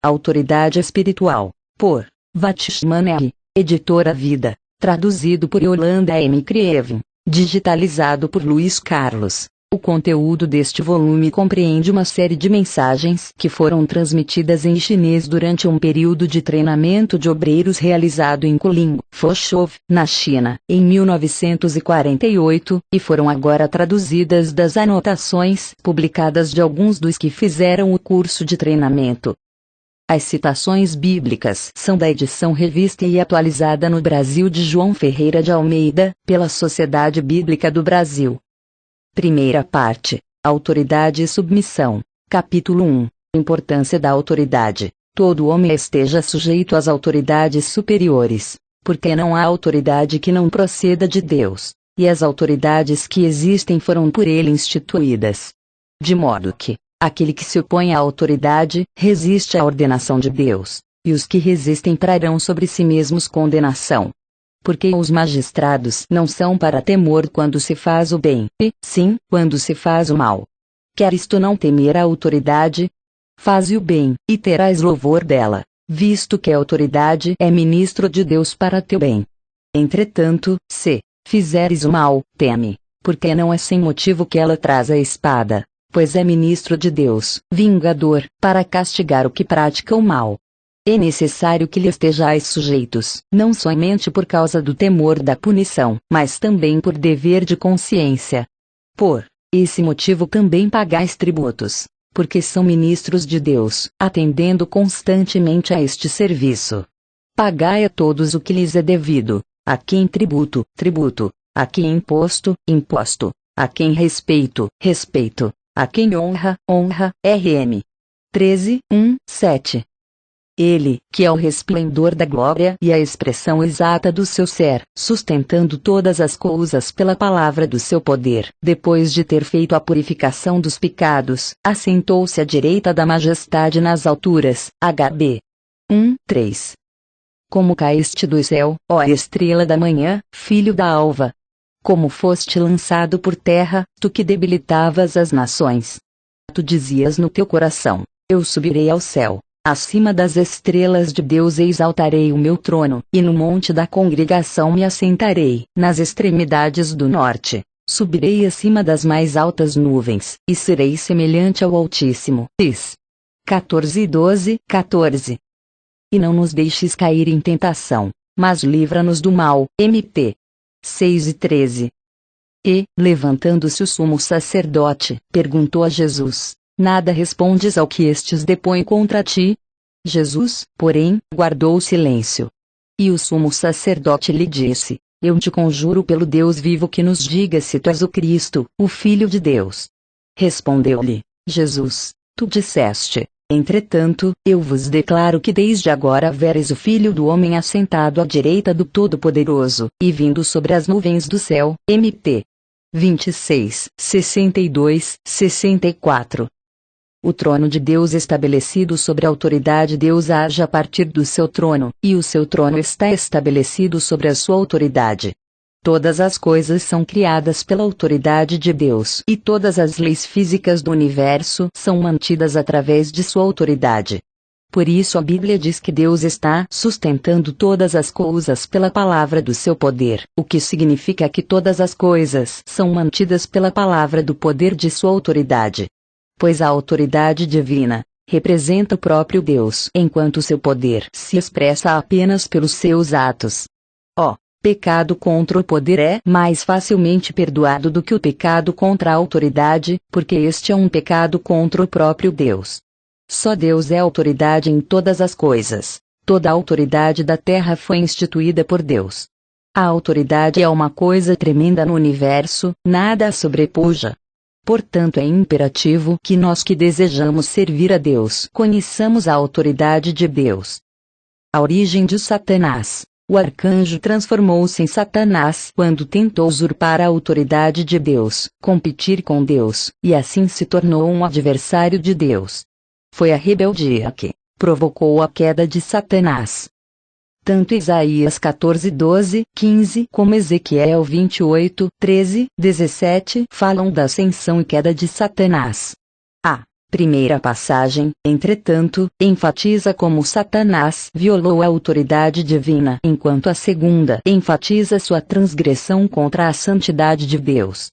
Autoridade Espiritual, por Vatishman R., Editora Vida, traduzido por Yolanda M. Krieven, digitalizado por Luiz Carlos. O conteúdo deste volume compreende uma série de mensagens que foram transmitidas em chinês durante um período de treinamento de obreiros realizado em Kuling, Fuzhou, na China, em 1948, e foram agora traduzidas das anotações publicadas de alguns dos que fizeram o curso de treinamento. As citações bíblicas são da edição revista e atualizada no Brasil de João Ferreira de Almeida, pela Sociedade Bíblica do Brasil. Primeira parte. Autoridade e submissão. Capítulo 1. Importância da autoridade. Todo homem esteja sujeito às autoridades superiores, porque não há autoridade que não proceda de Deus, e as autoridades que existem foram por ele instituídas. De modo que, aquele que se opõe à autoridade, resiste à ordenação de Deus, e os que resistem trarão sobre si mesmos condenação. Porque os magistrados não são para temor quando se faz o bem, e, sim, quando se faz o mal. Queres tu não temer a autoridade? Faze o bem, e terás louvor dela, visto que a autoridade é ministro de Deus para teu bem. Entretanto, se fizeres o mal, teme, porque não é sem motivo que ela traz a espada, pois é ministro de Deus, vingador, para castigar o que pratica o mal. É necessário que lhe estejais sujeitos, não somente por causa do temor da punição, mas também por dever de consciência. Por esse motivo também pagais tributos, porque são ministros de Deus, atendendo constantemente a este serviço. Pagai a todos o que lhes é devido, a quem tributo, tributo, a quem imposto, imposto, a quem respeito, respeito, a quem honra, honra, RM. 13:1-7. Ele, que é o resplendor da glória e a expressão exata do seu ser, sustentando todas as coisas pela palavra do seu poder, depois de ter feito a purificação dos pecados, assentou-se à direita da majestade nas alturas. HB 1:3. Como caíste do céu, ó estrela da manhã, filho da alva! Como foste lançado por terra, tu que debilitavas as nações! Tu dizias no teu coração: eu subirei ao céu. Acima das estrelas de Deus exaltarei o meu trono, e no monte da congregação me assentarei, nas extremidades do norte. Subirei acima das mais altas nuvens, e serei semelhante ao Altíssimo. Is. 14:12-14. E não nos deixes cair em tentação, mas livra-nos do mal. MT 6:13. E, levantando-se o sumo sacerdote, perguntou a Jesus: nada respondes ao que estes depõem contra ti? Jesus, porém, guardou silêncio. E o sumo sacerdote lhe disse: eu te conjuro pelo Deus vivo que nos diga se tu és o Cristo, o Filho de Deus. Respondeu-lhe Jesus: tu disseste. Entretanto, eu vos declaro que desde agora vereis o Filho do Homem assentado à direita do Todo-Poderoso, e vindo sobre as nuvens do céu. MT 26:62-64. O trono de Deus estabelecido sobre a autoridade. Deus age a partir do seu trono, e o seu trono está estabelecido sobre a sua autoridade. Todas as coisas são criadas pela autoridade de Deus, e todas as leis físicas do universo são mantidas através de sua autoridade. Por isso a Bíblia diz que Deus está sustentando todas as coisas pela palavra do seu poder, o que significa que todas as coisas são mantidas pela palavra do poder de sua autoridade. Pois a autoridade divina representa o próprio Deus, enquanto seu poder se expressa apenas pelos seus atos. Pecado contra o poder é mais facilmente perdoado do que o pecado contra a autoridade, porque este é um pecado contra o próprio Deus. Só Deus é autoridade em todas as coisas. Toda a autoridade da terra foi instituída por Deus. A autoridade é uma coisa tremenda no universo, nada a sobrepuja. Portanto, é imperativo que nós que desejamos servir a Deus conheçamos a autoridade de Deus. A origem de Satanás. O arcanjo transformou-se em Satanás quando tentou usurpar a autoridade de Deus, competir com Deus, e assim se tornou um adversário de Deus. Foi a rebeldia que provocou a queda de Satanás. Tanto Isaías 14:12-15 como Ezequiel 28:13-17 falam da ascensão e queda de Satanás. Primeira passagem, entretanto, enfatiza como Satanás violou a autoridade divina, enquanto a segunda enfatiza sua transgressão contra a santidade de Deus.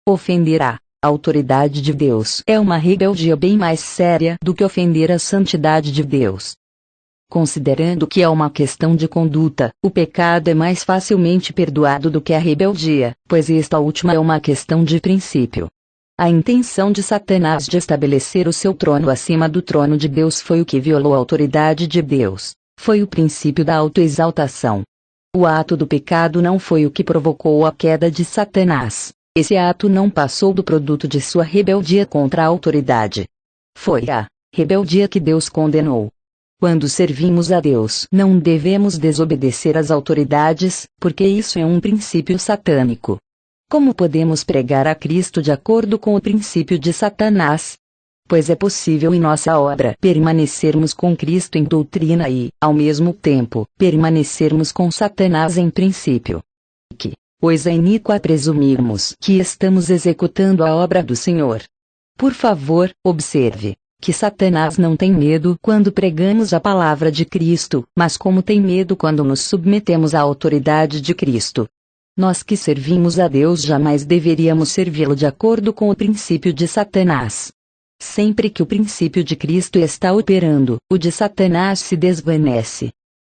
Ofender a autoridade de Deus é uma rebeldia bem mais séria do que ofender a santidade de Deus. Considerando que é uma questão de conduta, o pecado é mais facilmente perdoado do que a rebeldia, pois esta última é uma questão de princípio. A intenção de Satanás de estabelecer o seu trono acima do trono de Deus foi o que violou a autoridade de Deus. Foi o princípio da autoexaltação. O ato do pecado não foi o que provocou a queda de Satanás. Esse ato não passou do produto de sua rebeldia contra a autoridade. Foi a rebeldia que Deus condenou. Quando servimos a Deus, não devemos desobedecer às autoridades, porque isso é um princípio satânico. Como podemos pregar a Cristo de acordo com o princípio de Satanás? Pois é possível em nossa obra permanecermos com Cristo em doutrina e, ao mesmo tempo, permanecermos com Satanás em princípio. Que, pois é iníqua presumirmos que estamos executando a obra do Senhor. Por favor, observe que Satanás não tem medo quando pregamos a palavra de Cristo, mas como tem medo quando nos submetemos à autoridade de Cristo. Nós que servimos a Deus jamais deveríamos servi-lo de acordo com o princípio de Satanás. Sempre que o princípio de Cristo está operando, o de Satanás se desvanece.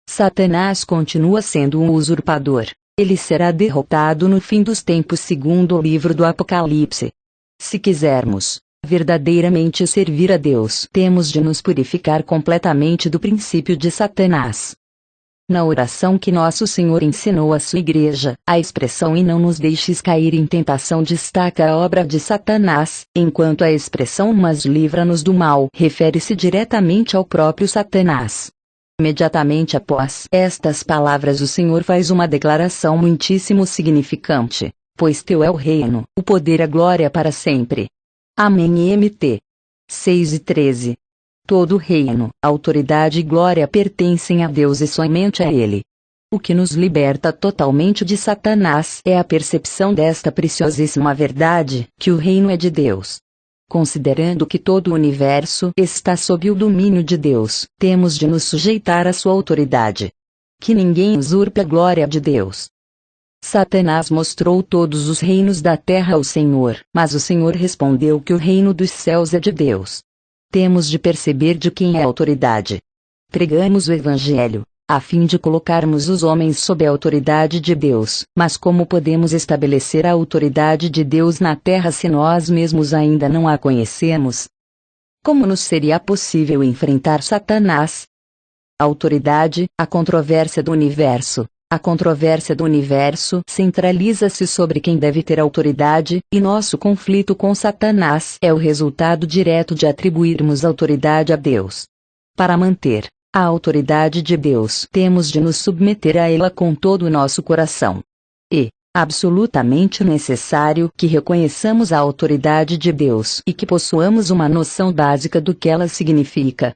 Satanás continua sendo um usurpador. Ele será derrotado no fim dos tempos segundo o livro do Apocalipse. Se quisermos verdadeiramente servir a Deus, temos de nos purificar completamente do princípio de Satanás. Na oração que Nosso Senhor ensinou à sua igreja, a expressão "e não nos deixes cair em tentação" destaca a obra de Satanás, enquanto a expressão "mas livra-nos do mal" refere-se diretamente ao próprio Satanás. Imediatamente após estas palavras o Senhor faz uma declaração muitíssimo significante: "Pois teu é o reino, o poder e a glória para sempre. Amém." Mt. 6:13. Todo reino, autoridade e glória pertencem a Deus e somente a Ele. O que nos liberta totalmente de Satanás é a percepção desta preciosíssima verdade, que o reino é de Deus. Considerando que todo o universo está sob o domínio de Deus, temos de nos sujeitar à sua autoridade. Que ninguém usurpe a glória de Deus. Satanás mostrou todos os reinos da terra ao Senhor, mas o Senhor respondeu que o reino dos céus é de Deus. Temos de perceber de quem é a autoridade. Pregamos o Evangelho, a fim de colocarmos os homens sob a autoridade de Deus, mas como podemos estabelecer a autoridade de Deus na terra se nós mesmos ainda não a conhecemos? Como nos seria possível enfrentar Satanás? A autoridade, a controvérsia do universo. A controvérsia do universo centraliza-se sobre quem deve ter autoridade, e nosso conflito com Satanás é o resultado direto de atribuirmos autoridade a Deus. Para manter a autoridade de Deus, temos de nos submeter a ela com todo o nosso coração. É absolutamente necessário que reconheçamos a autoridade de Deus e que possuamos uma noção básica do que ela significa.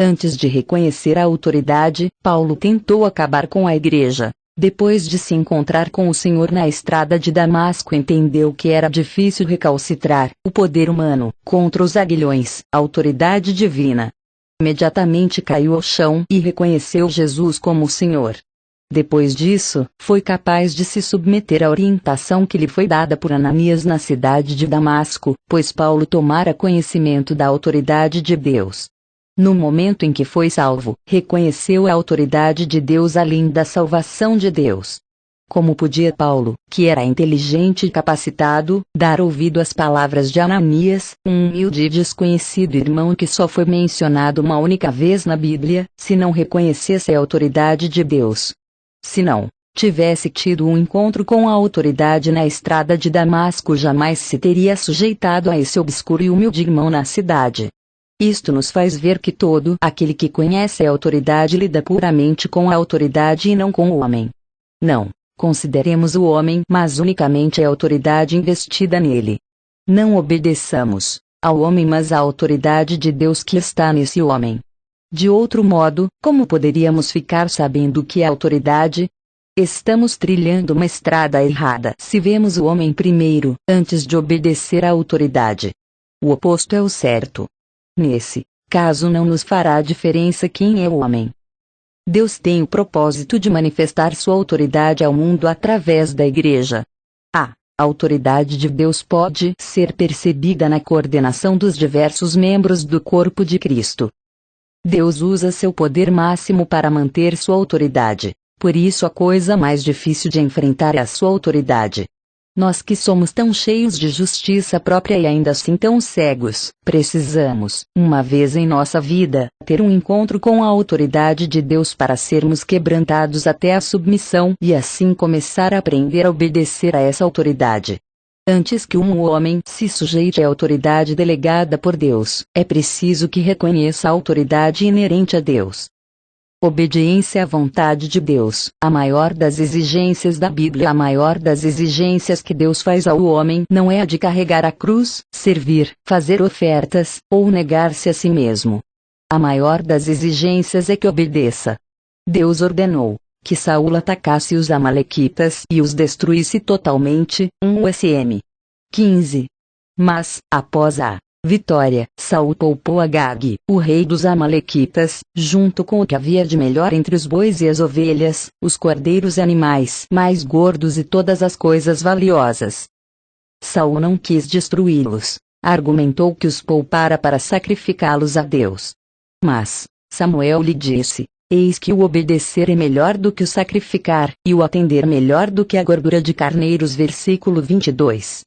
Antes de reconhecer a autoridade, Paulo tentou acabar com a igreja. Depois de se encontrar com o Senhor na estrada de Damasco, entendeu que era difícil recalcitrar o poder humano contra os aguilhões, a autoridade divina. Imediatamente caiu ao chão e reconheceu Jesus como o Senhor. Depois disso, foi capaz de se submeter à orientação que lhe foi dada por Ananias na cidade de Damasco, pois Paulo tomara conhecimento da autoridade de Deus. No momento em que foi salvo, reconheceu a autoridade de Deus além da salvação de Deus. Como podia Paulo, que era inteligente e capacitado, dar ouvido às palavras de Ananias, um humilde e desconhecido irmão que só foi mencionado uma única vez na Bíblia, se não reconhecesse a autoridade de Deus? Se não tivesse tido um encontro com a autoridade na estrada de Damasco, jamais se teria sujeitado a esse obscuro e humilde irmão na cidade. Isto nos faz ver que todo aquele que conhece a autoridade lida puramente com a autoridade e não com o homem. Não consideremos o homem, mas unicamente a autoridade investida nele. Não obedeçamos ao homem, mas à autoridade de Deus que está nesse homem. De outro modo, como poderíamos ficar sabendo que é autoridade? Estamos trilhando uma estrada errada se vemos o homem primeiro, antes de obedecer à autoridade. O oposto é o certo. Nesse caso não nos fará diferença quem é o homem. Deus tem o propósito de manifestar sua autoridade ao mundo através da Igreja. A autoridade de Deus pode ser percebida na coordenação dos diversos membros do corpo de Cristo. Deus usa seu poder máximo para manter sua autoridade, por isso a coisa mais difícil de enfrentar é a sua autoridade. Nós que somos tão cheios de justiça própria e ainda assim tão cegos, precisamos, uma vez em nossa vida, ter um encontro com a autoridade de Deus para sermos quebrantados até a submissão e assim começar a aprender a obedecer a essa autoridade. Antes que um homem se sujeite à autoridade delegada por Deus, é preciso que reconheça a autoridade inerente a Deus. Obediência à vontade de Deus, a maior das exigências da Bíblia. A maior das exigências que Deus faz ao homem não é a de carregar a cruz, servir, fazer ofertas, ou negar-se a si mesmo. A maior das exigências é que obedeça. Deus ordenou que Saul atacasse os amalequitas e os destruísse totalmente, 1 USM 15. Mas, após a vitória, Saul poupou Agag, o rei dos amalequitas, junto com o que havia de melhor entre os bois e as ovelhas, os cordeiros e animais mais gordos e todas as coisas valiosas. Saul não quis destruí-los, argumentou que os poupara para sacrificá-los a Deus. Mas Samuel lhe disse: eis que o obedecer é melhor do que o sacrificar, e o atender melhor do que a gordura de carneiros. Versículo 22.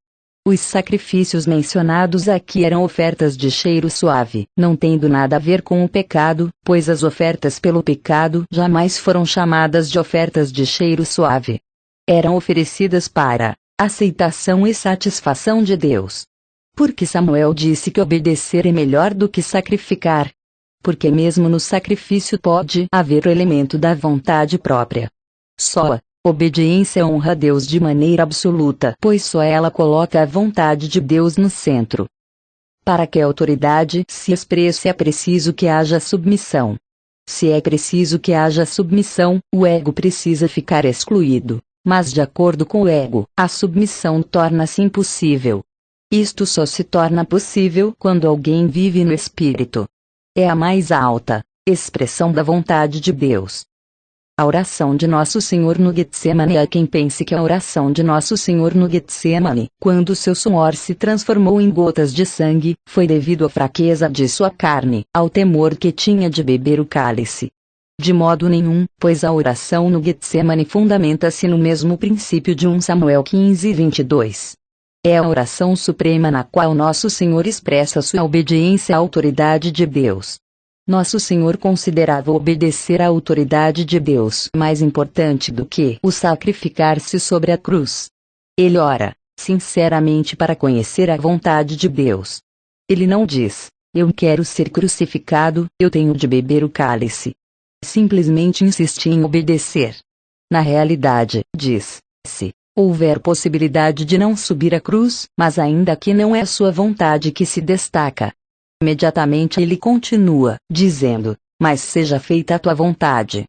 Os sacrifícios mencionados aqui eram ofertas de cheiro suave, não tendo nada a ver com o pecado, pois as ofertas pelo pecado jamais foram chamadas de ofertas de cheiro suave. Eram oferecidas para aceitação e satisfação de Deus. Porque Samuel disse que obedecer é melhor do que sacrificar? Porque mesmo no sacrifício pode haver o elemento da vontade própria. Só a obediência honra a Deus de maneira absoluta, pois só ela coloca a vontade de Deus no centro. Para que a autoridade se expresse é preciso que haja submissão. Se é preciso que haja submissão, o ego precisa ficar excluído, mas de acordo com o ego, a submissão torna-se impossível. Isto só se torna possível quando alguém vive no Espírito. É a mais alta expressão da vontade de Deus. A oração de Nosso Senhor no Getsemane. Há quem pense que a oração de Nosso Senhor no Getsemane, quando seu suor se transformou em gotas de sangue, foi devido à fraqueza de sua carne, ao temor que tinha de beber o cálice. De modo nenhum, pois a oração no Getsemane fundamenta-se no mesmo princípio de 1 Samuel 15:22. É a oração suprema na qual Nosso Senhor expressa sua obediência à autoridade de Deus. Nosso Senhor considerava obedecer à autoridade de Deus mais importante do que o sacrificar-se sobre a cruz. Ele ora sinceramente para conhecer a vontade de Deus. Ele não diz: eu quero ser crucificado, eu tenho de beber o cálice. Simplesmente insiste em obedecer. Na realidade, diz: se houver possibilidade de não subir a cruz, mas ainda que não é a sua vontade que se destaca. Imediatamente ele continua, dizendo: mas seja feita a tua vontade.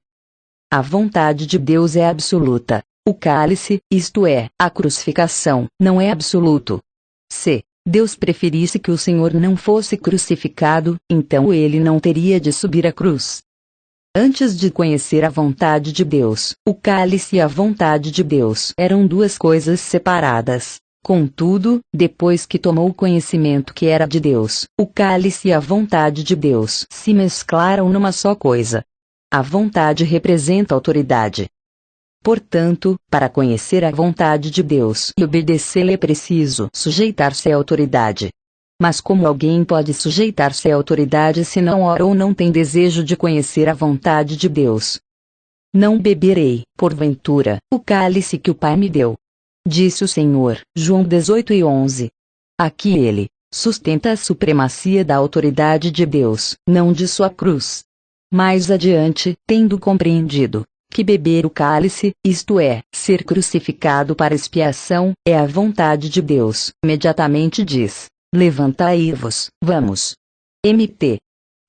A vontade de Deus é absoluta. O cálice, isto é, a crucificação, não é absoluto. Se Deus preferisse que o Senhor não fosse crucificado, então ele não teria de subir a cruz. Antes de conhecer a vontade de Deus, o cálice e a vontade de Deus eram duas coisas separadas. Contudo, depois que tomou conhecimento que era de Deus, o cálice e a vontade de Deus se mesclaram numa só coisa. A vontade representa autoridade. Portanto, para conhecer a vontade de Deus e obedecê-la é preciso sujeitar-se à autoridade. Mas como alguém pode sujeitar-se à autoridade se não ora ou não tem desejo de conhecer a vontade de Deus? Não beberei, porventura, o cálice que o Pai me deu, disse o Senhor, João 18:11. Aqui ele sustenta a supremacia da autoridade de Deus, não de sua cruz. Mais adiante, tendo compreendido que beber o cálice, isto é, ser crucificado para expiação, é a vontade de Deus, imediatamente diz: levantai-vos, vamos. Mt.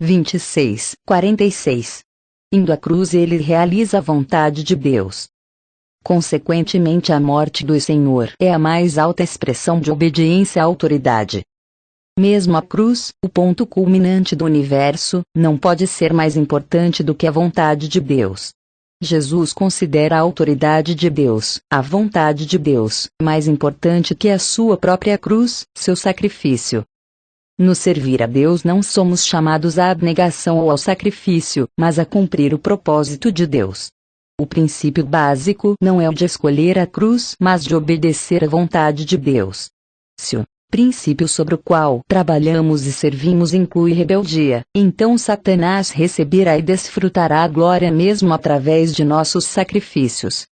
26:46. Indo à cruz ele realiza a vontade de Deus. Consequentemente a morte do Senhor é a mais alta expressão de obediência à autoridade. Mesmo a cruz, o ponto culminante do universo, não pode ser mais importante do que a vontade de Deus. Jesus considera a autoridade de Deus, a vontade de Deus, mais importante que a sua própria cruz, seu sacrifício. No servir a Deus não somos chamados à abnegação ou ao sacrifício, mas a cumprir o propósito de Deus. O princípio básico não é o de escolher a cruz, mas de obedecer à vontade de Deus. Se o princípio sobre o qual trabalhamos e servimos inclui rebeldia, então Satanás receberá e desfrutará a glória mesmo através de nossos sacrifícios.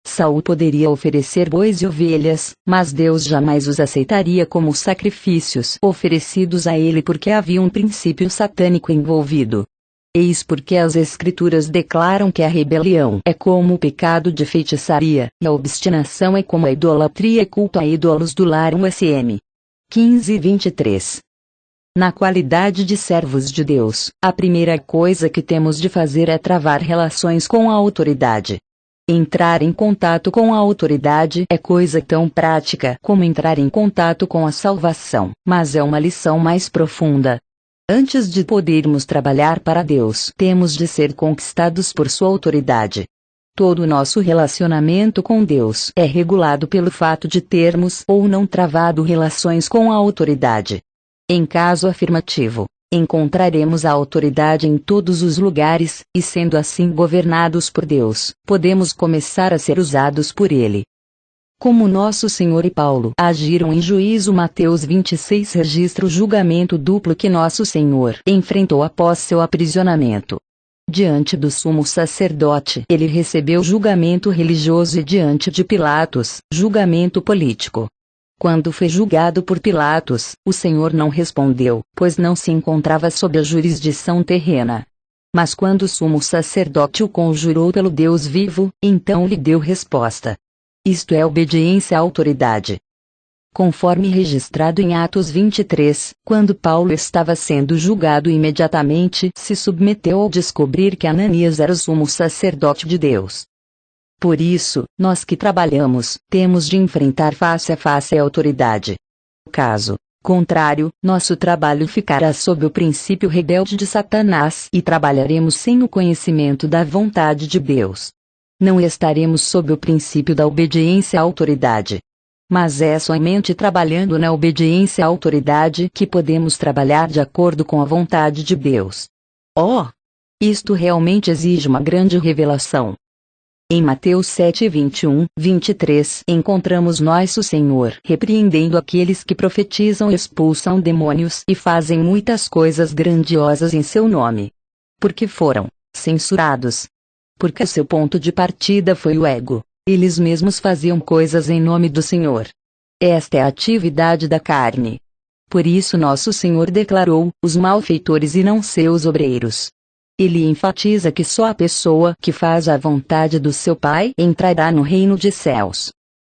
Saul poderia oferecer bois e ovelhas, mas Deus jamais os aceitaria como sacrifícios oferecidos a ele porque havia um princípio satânico envolvido. Eis porque as Escrituras declaram que a rebelião é como o pecado de feitiçaria, e a obstinação é como a idolatria e culto a ídolos do lar. USM 15:23. Na qualidade de servos de Deus, a primeira coisa que temos de fazer é travar relações com a autoridade. Entrar em contato com a autoridade é coisa tão prática como entrar em contato com a salvação, mas é uma lição mais profunda. Antes de podermos trabalhar para Deus, temos de ser conquistados por sua autoridade. Todo o nosso relacionamento com Deus é regulado pelo fato de termos ou não travado relações com a autoridade. Em caso afirmativo, encontraremos a autoridade em todos os lugares, e sendo assim governados por Deus, podemos começar a ser usados por Ele. Como nosso Senhor e Paulo agiram em juízo. Mateus 26 registra o julgamento duplo que nosso Senhor enfrentou após seu aprisionamento. Diante do sumo sacerdote, ele recebeu julgamento religioso, e diante de Pilatos, julgamento político. Quando foi julgado por Pilatos, o Senhor não respondeu, pois não se encontrava sob a jurisdição terrena. Mas quando o sumo sacerdote o conjurou pelo Deus vivo, então lhe deu resposta. Isto é obediência à autoridade. Conforme registrado em Atos 23, quando Paulo estava sendo julgado, imediatamente se submeteu ao descobrir que Ananias era o sumo sacerdote de Deus. Por isso, nós que trabalhamos, temos de enfrentar face a face a autoridade. Caso contrário, nosso trabalho ficará sob o princípio rebelde de Satanás e trabalharemos sem o conhecimento da vontade de Deus. Não estaremos sob o princípio da obediência à autoridade. Mas é somente trabalhando na obediência à autoridade que podemos trabalhar de acordo com a vontade de Deus. Oh! Isto realmente exige uma grande revelação. Em Mateus 7:21-23 encontramos nosso Senhor repreendendo aqueles que profetizam, expulsam demônios e fazem muitas coisas grandiosas em seu nome. Porque foram censurados. Porque seu ponto de partida foi o ego. Eles mesmos faziam coisas em nome do Senhor. Esta é a atividade da carne. Por isso nosso Senhor declarou, os malfeitores e não seus obreiros. Ele enfatiza que só a pessoa que faz a vontade do seu Pai entrará no reino de céus.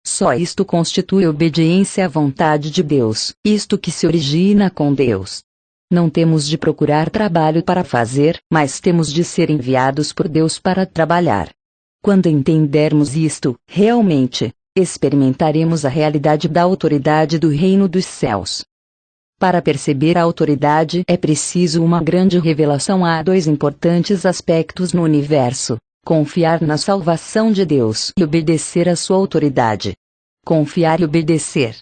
Só isto constitui obediência à vontade de Deus, isto que se origina com Deus. Não temos de procurar trabalho para fazer, mas temos de ser enviados por Deus para trabalhar. Quando entendermos isto, realmente, experimentaremos a realidade da autoridade do reino dos céus. Para perceber a autoridade é preciso uma grande revelação. Há dois importantes aspectos no universo: confiar na salvação de Deus e obedecer à sua autoridade. Confiar e obedecer.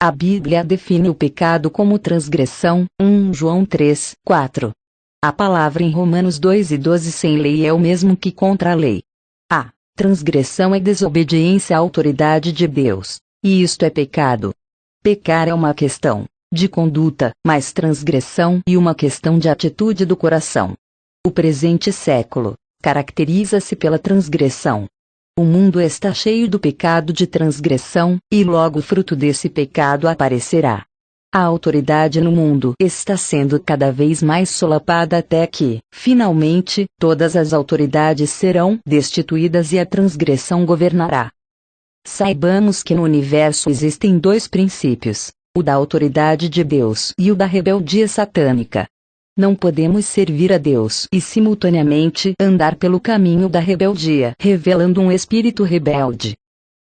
A Bíblia define o pecado como transgressão, 1 João 3:4. A palavra em Romanos 2:12 sem lei é o mesmo que contra a lei. A transgressão é desobediência à autoridade de Deus, e isto é pecado. Pecar é uma questão de conduta, mas transgressão é uma questão de atitude do coração. O presente século caracteriza-se pela transgressão. O mundo está cheio do pecado de transgressão, e logo o fruto desse pecado aparecerá. A autoridade no mundo está sendo cada vez mais solapada até que, finalmente, todas as autoridades serão destituídas e a transgressão governará. Saibamos que no universo existem dois princípios: o da autoridade de Deus e o da rebeldia satânica. Não podemos servir a Deus e simultaneamente andar pelo caminho da rebeldia, revelando um espírito rebelde.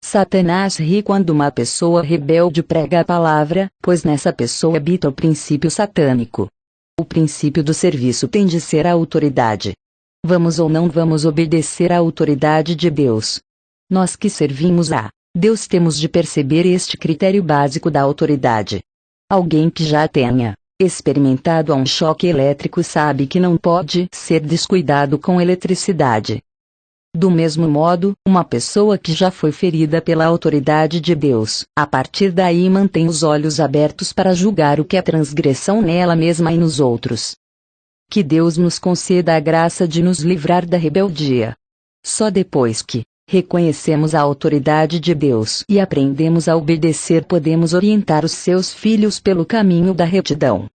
Satanás ri quando uma pessoa rebelde prega a palavra, pois nessa pessoa habita o princípio satânico. O princípio do serviço tem de ser a autoridade. Vamos ou não vamos obedecer à autoridade de Deus? Nós que servimos a Deus temos de perceber este critério básico da autoridade. Alguém que já tenha experimentado um choque elétrico sabe que não pode ser descuidado com eletricidade. Do mesmo modo, uma pessoa que já foi ferida pela autoridade de Deus, a partir daí mantém os olhos abertos para julgar o que é transgressão nela mesma e nos outros. Que Deus nos conceda a graça de nos livrar da rebeldia. Só depois que reconhecemos a autoridade de Deus e aprendemos a obedecer podemos orientar os seus filhos pelo caminho da retidão.